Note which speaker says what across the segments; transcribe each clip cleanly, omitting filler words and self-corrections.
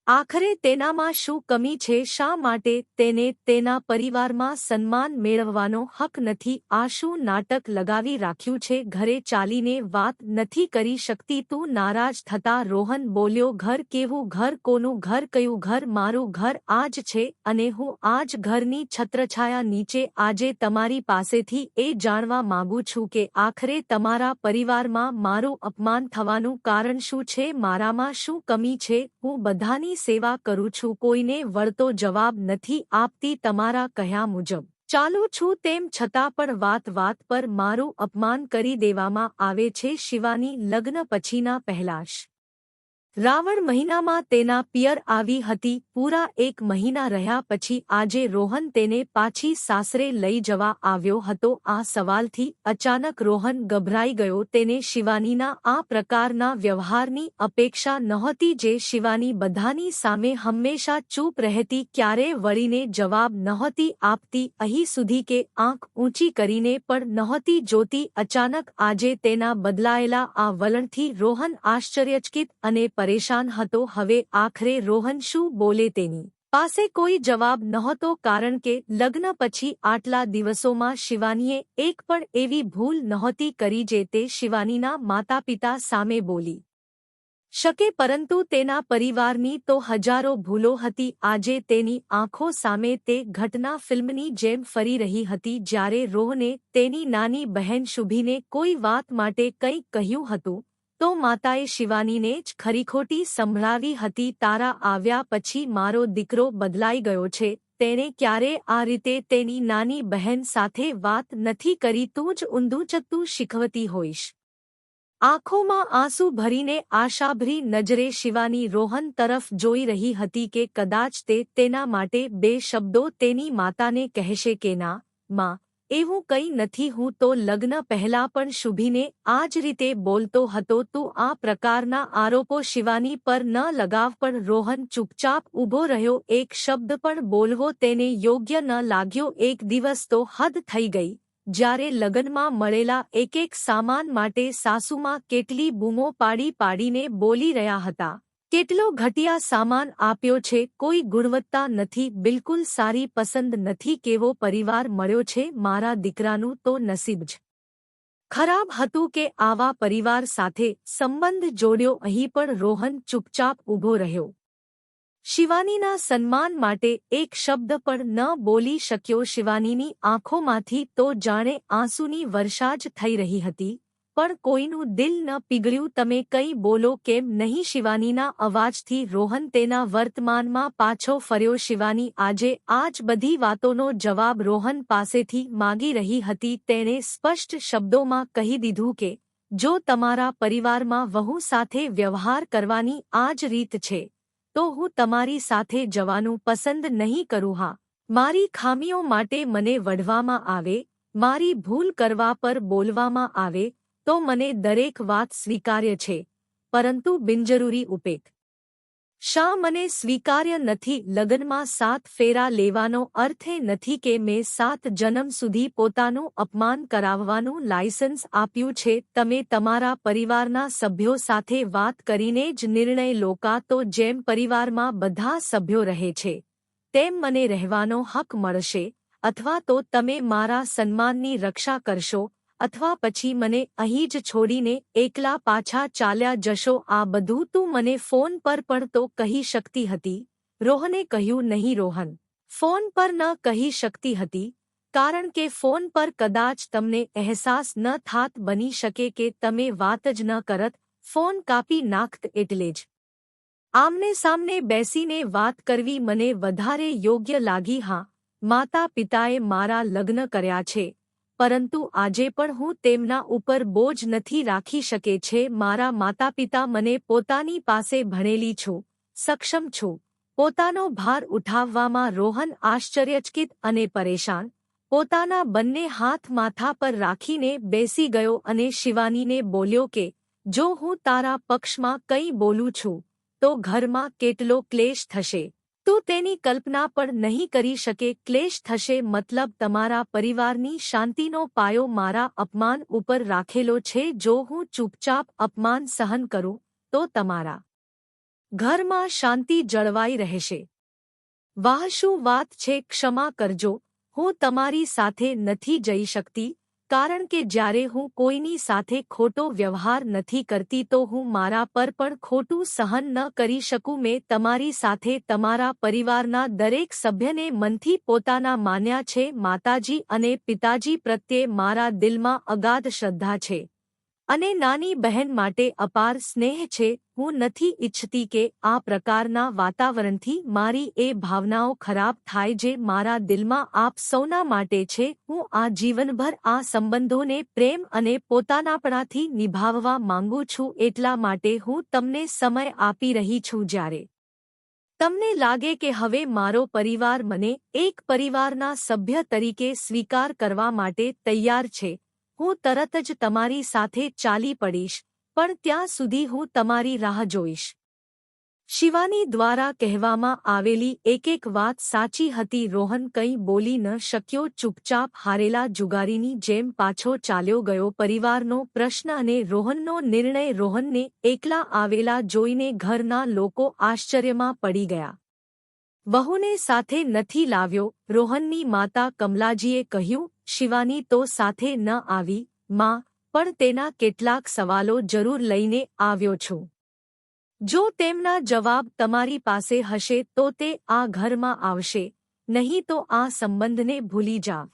Speaker 1: આખરે તેનામાં શું કમી છે? શા માટે તેને તેના પરિવારમાં સન્માન મેળવવાનો હક નથી? આ શું નાટક લગાવી રાખ્યું છે? ઘરે ચાલીને વાત નથી કરી શકતી તું? નારાજ થતા રોહન બોલ્યો, ઘર કેવું ઘર? કોનું ઘર? કયું ઘર? મારું ઘર આ જ છે અને હું આ જ ઘરની છત્રછાયા નીચે આજે તમારી પાસેથી એ જાણવા માંગુ છું કે આખરે તમારા પરિવારમાં મારું અપમાન થવાનું કારણ શું છે? મારામાં શું કમી છે? હું બધાની સેવા કરું છું, કોઈને વળતો જવાબ નથી આપતી, તમારા કહ્યા મુજબ ચાલું છું, તેમ છતાં પણ વાત પર મારું અપમાન કરી દેવામાં આવે છે. શિવાની લગ્ન પછીના પહેલા રાવણ મહિનામાં તેના પિયર આવી હતી. પૂરા 1 મહિના રહ્યા પછી આજે રોહન તેને પાછી સાસરે લઈ જવા આવ્યો હતો. આ સવાલથી અચાનક રોહન ગભરાઈ ગયો. તેને શિવાનીના આ પ્રકારના વ્યવહારની અપેક્ષા નહોતી. જે શિવાની બધાની સામે હંમેશા ચૂપ રહેતી, ક્યારેય વળીને જવાબ નહોતી આપતી, અહીં સુધી કે આંખ ઊંચી કરીને પણ નહોતી જોતી. અચાનક આજે તેના બદલાયેલા આ વલણથી રોહન આશ્ચર્યચકિત અને પરેશાન હતો. હવે આખરે રોહન શું બોલે તેની પાસે કોઈ જવાબ નહોતો, કારણ કે લગ્ન પછી આટલા દિવસોમાં શિવાનીએ એક પણ એવી ભૂલ નહોતી કરી જે તે શિવાનીના માતાપિતા સામે બોલી શકે, પરંતુ તેના પરિવારની તો હજારો ભૂલો હતી. આજે તેની આંખો સામે તે ઘટના ફિલ્મની જેમ ફરી રહી હતી. જ્યારે રોહને તેની નાની બહેન શુભીને કોઈ વાત માટે કંઈક કહ્યું હતું તો માતાએ શિવાનીને જ ખરીખોટી સંભળાવી હતી. તારા આવ્યા પછી મારો દીકરો બદલાઈ ગયો છે. તેણે ક્યારેય આ રીતે તેની નાની બહેન સાથે વાત નથી કરી. તું જ ઊંધું ચત્તું શીખવતી હોઈશ. આંખોમાં આંસુ ભરીને આશાભરી નજરે શિવાની રોહન તરફ જોઈ રહી હતી કે કદાચ તે તેના માટે 2 શબ્દો તેની માતાને કહેશે કે ના માં, એવું કંઈ નથી, હું તો લગ્ન પહેલા પણ શુભીને આ જ રીતે બોલતો હતો. તું આ પ્રકારના આરોપો શિવાની પર ન લગાવ. પણ રોહન ચૂપચાપ ઊભો રહ્યો. એક શબ્દ પણ બોલવો તેને યોગ્ય ન લાગ્યો. એક દિવસ તો હદ થઈ ગઈ, જ્યારે લગ્નમાં મળેલા એક સામાન માટે સાસુમાં કેટલી બૂમો પાડીને બોલી રહ્યા હતા. કેટલો ઘટિયા સામાન આપ્યો છે, કોઈ ગુણવત્તા નથી, બિલકુલ સારી પસંદ નથી, કેવો પરિવાર મળ્યો છે, મારા દીકરાનું તો નસીબ જ ખરાબ હતું કે આવા પરિવાર સાથે સંબંધ જોડ્યો. અહીં પણ રોહન ચૂપચાપ ઊભો રહ્યો. શિવાનીના સન્માન માટે એક શબ્દ પણ ન બોલી શક્યો. શિવાનીની આંખોમાંથી તો જાણે આંસુની વર્ષા જ થઈ રહી હતી, પણ કોઈનું દિલ ન પીગળ્યું. તમે કંઈ બોલો કેમ નહીં? શિવાનીના અવાજથી રોહન તેના વર્તમાનમાં પાછો ફર્યો. શિવાની આજે આ જ બધી વાતોનો જવાબ રોહન પાસેથી માગી રહી હતી. તેણે સ્પષ્ટ શબ્દોમાં કહી દીધું કે જો તમારા પરિવારમાં વહુ સાથે વ્યવહાર કરવાની આ જ રીત છે તો હું તમારી સાથે જવાનું પસંદ નહીં કરું. હા, મારી ખામીઓ માટે મને વઢવામાં આવે, મારી ભૂલ કરવા પર બોલવામાં આવે તો મને દરેક વાત સ્વીકાર્ય છે, પરંતુ બિનજરૂરી ઉપેક્ષા મને સ્વીકાર્ય નથી. લગ્નમાં 7 ફેરા લેવાનો અર્થ એ નથી કે મેં 7 જન્મ સુધી પોતાનું અપમાન કરાવવાનું લાયસન્સ આપ્યું છે. તમે તમારા પરિવારના સભ્યો સાથે વાત કરીને જ નિર્ણય લો. કાં તો જેમ પરિવારમાં બધા સભ્યો રહે છે તેમ મને રહેવાનો હક મળશે, અથવા તો તમે મારા સન્માનની રક્ષા કરશો, અથવા પછી મને અહીં જ છોડીને એકલા પાછા ચાલ્યા જશો. આ બધું તું મને ફોન પર પણ તો કહી શકતી હતી. રોહને કહ્યું, નહીં રોહન, ફોન પર ન કહી શકતી હતી, કારણ કે ફોન પર કદાચ તમને અહેસાસ ન થાત, બની શકે કે તમે વાત જ ન કરત, ફોન કાપી નાખત. એટલે જ આમને સામને બેસીને વાત કરવી મને વધારે યોગ્ય લાગી. હા, માતા પિતાએ મારા લગ્ન કર્યા છે, પરંતુ આજે પણ હું તેમના ઉપર બોજ નથી રાખી શકે છે. મારા માતાપિતા મને પોતાની પાસે ભણેલી છું, સક્ષમ છું, પોતાનો ભાર ઉઠાવવામાં. રોહન આશ્ચર્યચકિત અને પરેશાન પોતાના બંને હાથ માથા પર રાખીને બેસી ગયો અને શિવાનીને બોલ્યો કે જો હું તારા પક્ષમાં કંઈ બોલું છું તો ઘરમાં કેટલો ક્લેશ થશે, તું તેની કલ્પના પણ નહીં કરી શકે. ક્લેશ થશે મતલબ તમારા પરિવારની શાંતિનો પાયો મારા અપમાન ઉપર રાખેલો છે. જો હું ચૂપચાપ અપમાન સહન કરું તો તમારા ઘરમાં શાંતિ જળવાઈ રહેશે. વાહ, શું વાત છે! ક્ષમા કરજો, હું તમારી સાથે નથી જઈ શકતી, કારણ કે જ્યારે હું કોઈની સાથે ખોટો વ્યવહાર નથી કરતી તો હું મારા પર પણ ખોટું સહન ન કરી શકું. મેં તમારી સાથે તમારા પરિવારના દરેક સભ્યને મનથી પોતાના માન્યા છે. માતાજી અને પિતાજી પ્રત્યે મારા દિલમાં અગાધ શ્રદ્ધા છે અને નાની બહેન માટે અપાર સ્નેહ છે. હું નથી ઈચ્છતી કે આ પ્રકારના વાતાવરણથી મારી એ ભાવનાઓ ખરાબ થાય જે મારા દિલમાં આપ સૌના માટે છે. હું આ જીવનભર આ સંબંધોને પ્રેમ અને પોતાનાપણાથી નિભાવવા માંગુ છું. એટલા માટે હું તમને સમય આપી રહી છું. જ્યારે તમને લાગે કે હવે મારો પરિવાર મને એક પરિવારના સભ્ય તરીકે સ્વીકાર કરવા માટે તૈયાર છે, હું તરત જ તમારી સાથે ચાલી પડીશ, પણ ત્યાં સુધી હું તમારી રાહ જોઈશ. શિવાની દ્વારા કહેવામાં આવેલી એક વાત સાચી હતી. રોહન કંઈ બોલી ન શક્યો. ચૂપચાપ હારેલા જુગારીની જેમ પાછો ચાલ્યો ગયો. પરિવારનો પ્રશ્ન અને રોહનનો નિર્ણય. રોહનને એકલા આવેલા જોઈને ઘરના લોકો આશ્ચર્યમાં પડી ગયા. વહુને સાથે નથી લાવ્યો? રોહનની માતા કમલાજીએ કહ્યું. શિવાની તો સાથે ન આવી માં, પણ તેના કેટલાક સવાલો જરૂર લઈને આવ્યો છું. જો તેમના જવાબ તમારી પાસે હશે તો તે આ ઘરમાં આવશે, નહીં તો આ સંબંધને ભૂલી જાવ.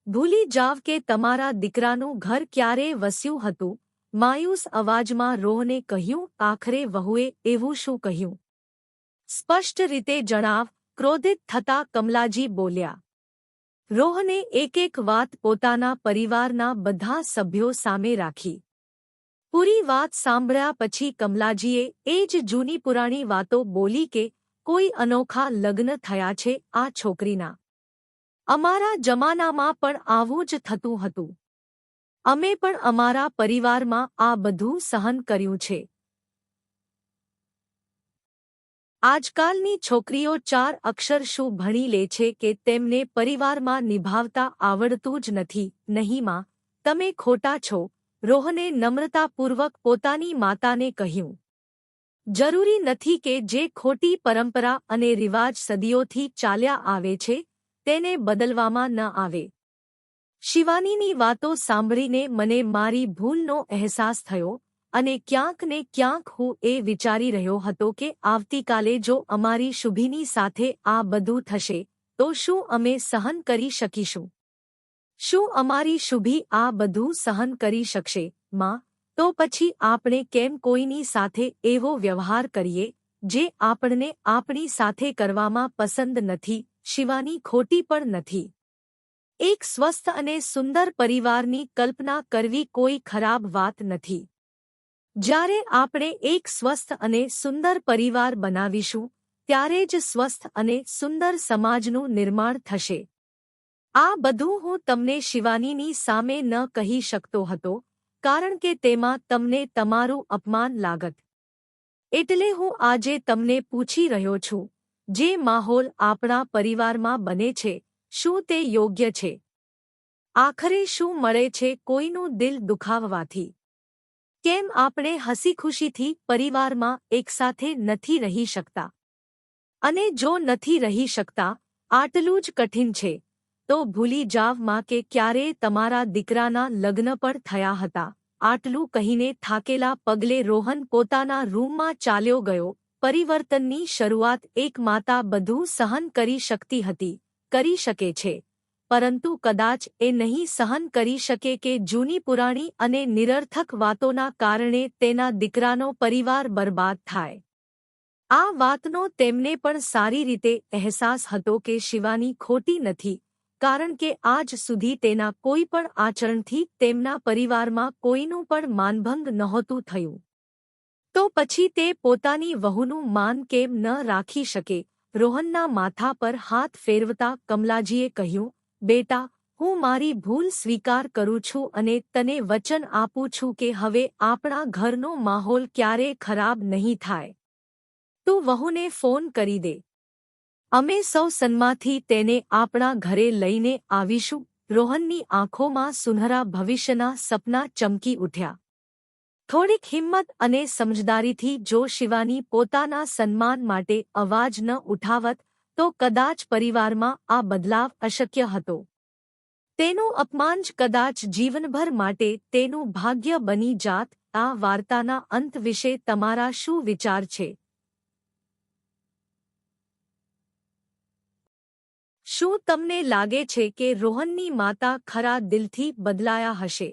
Speaker 1: ભૂલી જાવ કે તમારા દીકરાનું ઘર ક્યારે વસ્યું હતું. માયુસ અવાજમાં રોહને કહ્યું. આખરે વહુએ એવું શું કહ્યું? સ્પષ્ટ રીતે જણાવ. ક્રોધિત થતા કમલાજી બોલ્યા. રોહને એક વાત પોતાના પરિવારના બધા સભ્યો સામે રાખી. પૂરી વાત સાંભળ્યા પછી કમલાજીએ એ જ જૂની પુરાણી વાતો બોલી કે કોઈ અનોખા લગ્ન થયા છે આ છોકરીના. અમારા જમાનામાં પણ આવું જ થતું હતું. અમે પણ અમારા પરિવારમાં આ બધું સહન કર્યું છે. આજકાલની છોકરીઓ 4 અક્ષર શું ભણી લે છે કે તેમને પરિવારમાં નિભાવતા આવડતું જ નથી. નહીં માં, તમે ખોટા છો, રોહને નમ્રતાપૂર્વક પોતાની માતાને કહ્યું. જરૂરી નથી કે જે ખોટી પરંપરા અને રિવાજ સદીઓથી ચાલ્યા આવે છે તેને બદલવામાં ન આવે. શિવાનીની વાતો સાંભળીને મને મારી ભૂલનો અહેસાસ થયો અને ક્યાંક ને ક્યાંક હું એ વિચારી રહ્યો હતો કે આવતીકાલે જો અમારી શુભીની સાથે આ બધું થશે તો શું અમે સહન કરી શકીશું? શું અમારી શુભી આ બધું સહન કરી શકશે? માં, તો પછી આપણે કેમ કોઈની સાથે એવો વ્યવહાર કરીએ જે આપણને આપણી સાથે કરવામાં પસંદ નથી? શિવાની ખોટી પણ નથી. એક સ્વસ્થ અને સુંદર પરિવારની કલ્પના કરવી કોઈ ખરાબ વાત નથી. જ્યારે આપણે એક સ્વસ્થ અને સુંદર પરિવાર બનાવીશું ત્યારે જ સ્વસ્થ અને સુંદર સમાજનું નિર્માણ થશે. આ બધું હું તમને શિવાનીની સામે ન કહી શકતો હતો કારણ કે તેમાં તમને તમારું અપમાન લાગત. એટલે હું આજે તમને પૂછી રહ્યો છું, જે માહોલ આપણા પરિવારમાં બને છે શું તે યોગ્ય છે? આખરે શું મળે છે કોઈનું દિલ દુખાવવાથી? કેમ આપણે હસીખુશીથી પરિવારમાં એકસાથે નથી રહી શકતા? અને જો નથી રહી શકતા, આટલું જ કઠિન છે તો ભૂલી જાવ માં કે ક્યારેય તમારા દીકરાના લગ્ન પણ થયા હતા. આટલું કહીને થાકેલા પગલે રોહન પોતાના રૂમમાં ચાલ્યો ગયો. પરિવર્તનની શરૂઆત એક માતા બધું સહન કરી શકતી હતી, કરી શકે છે, પરંતુ કદાચ એ નહીં સહન કરી શકે કે જૂની પુરાણી અને નિરર્થક વાતોના કારણે તેના દીકરાનો પરિવાર બરબાદ થાય. આ વાતનો તેમને પણ સારી રીતે અહેસાસ હતો કે શિવાની ખોટી નથી, કારણ કે આજ સુધી તેના કોઈ પણ આચરણથી તેમના પરિવારમાં કોઈનું પણ માનભંગ નહોતું થયું. તો પછી તે પોતાની વહુનું માન કેમ ન રાખી શકે? રોહનના માથા પર હાથ ફેરવતા કમલાજીએ કહ્યું. બેટા, હું મારી ભૂલ સ્વીકાર કરું છું અને તને વચન આપું છું કે હવે આપણા ઘરનો માહોલ ક્યારેય ખરાબ નહીં થાય. તું વહુને ફોન કરી દે. અમે સૌ સન્માનથી તેને આપણા ઘરે લઈને આવીશું. રોહનની આંખોમાં સુનહરા ભવિષ્યના સપના ચમકી ઉઠ્યા. થોડીક હિંમત અને સમજદારીથી જો શિવાની પોતાના સન્માન માટે અવાજ ન ઉઠાવત તો કદાચ પરિવારમાં આ બદલાવ અશક્ય હતો. તેનું અપમાન જ કદાચ જીવનભર માટે તેનું ભાગ્ય બની જાત. આ વાર્તાના અંત વિશે તમારા શું વિચાર છે? શું તમને લાગે છે કે રોહનની માતા ખરા દિલથી બદલાયા હશે?